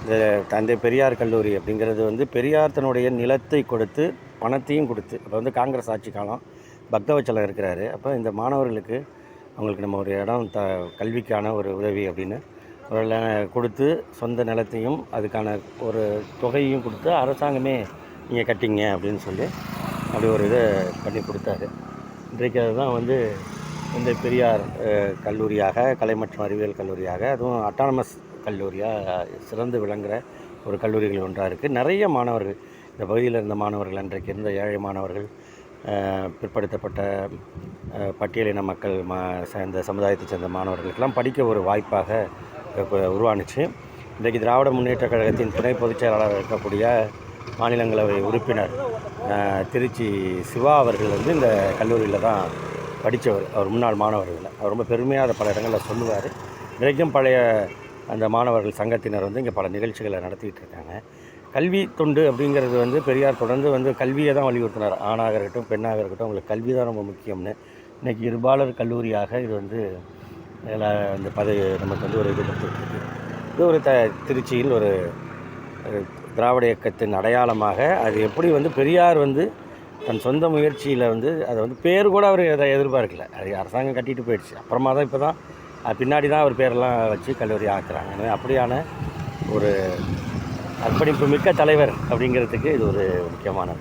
இந்த தந்தை பெரியார் கல்லூரி அப்படிங்கிறது வந்து பெரியார் தன்னுடைய நிலத்தை கொடுத்து பணத்தையும் கொடுத்து இப்போ வந்து காங்கிரஸ் ஆட்சி காலம் பக்தவச்சலம் இருக்கிறாரு. அப்போ இந்த மாணவர்களுக்கு அவங்களுக்கு நம்ம ஒரு இடம் கல்விக்கான ஒரு உதவி அப்படின்னு ஒரு கொடுத்து சொந்த நிலத்தையும் அதுக்கான ஒரு தொகையும் கொடுத்து அரசாங்கமே நீங்கள் கட்டிங்க அப்படின்னு சொல்லி அப்படி ஒரு இதை பண்ணி கொடுத்தாரு. இன்றைக்கு அதுதான் வந்து இந்த பெரியார் கல்லூரியாக, கலை மற்றும் அறிவியல் கல்லூரியாக, அதுவும் அட்டானமஸ் கல்லூரியாக சிறந்து விளங்குகிற ஒரு கல்லூரிகள் ஒன்றாக இருக்குது. நிறைய மாணவர்கள் இந்த பகுதியில் இருந்த மாணவர்கள், அன்றைக்கு இருந்த ஏழை மாணவர்கள், பிற்படுத்தப்பட்ட பட்டியலின மக்கள் இந்த சமுதாயத்தை சேர்ந்த மாணவர்களுக்கெல்லாம் படிக்க ஒரு வாய்ப்பாக இப்போ உருவானுச்சு. இன்றைக்கு திராவிட முன்னேற்றக் கழகத்தின் துணை பொதுச் செயலாளர் இருக்கக்கூடிய மாநிலங்களவை உறுப்பினர் திருச்சி சிவா அவர்கள் வந்து இந்த கல்லூரியில் தான் படித்தவர். அவர் முன்னாள் மாணவர்கள். அவர் ரொம்ப பெருமையாக அதை பல இடங்களில் சொல்லுவார். இன்றைக்கும் பழைய அந்த மாணவர்கள் சங்கத்தினர் வந்து இங்கே பல நிகழ்ச்சிகளை நடத்திக்கிட்டு இருக்காங்க. கல்வி தொண்டு அப்படிங்கிறது வந்து பெரியார் தொடர்ந்து வந்து கல்வியை தான் வலியுறுத்தினார். ஆணாக இருக்கட்டும், பெண்ணாக இருக்கட்டும், அவங்களுக்கு கல்வி தான் ரொம்ப முக்கியம்னு. இன்றைக்கி இருபாலர் கல்லூரியாக இது வந்து இந்த பதவி நமக்கு வந்து ஒரு இது கொடுத்துருக்கு. இது ஒரு திருச்சியில் ஒரு திராவிட இயக்கத்தின் அடையாளமாக அது எப்படி வந்து பெரியார் வந்து தன் சொந்த முயற்சியில் வந்து அதை வந்து பேர் கூட அவர் அதை எதிர்பார்க்கல. அது அரசாங்கம் கட்டிட்டு போயிடுச்சு. அப்புறமா தான் இப்போ தான் பின்னாடி தான் அவர் பேரெல்லாம் வச்சு கல்லூரி ஆக்குறாங்க. எனவே அப்படியான ஒரு அர்ப்பணிப்பு மிக்க தலைவர் அப்படிங்கிறதுக்கு இது ஒரு முக்கியமானது.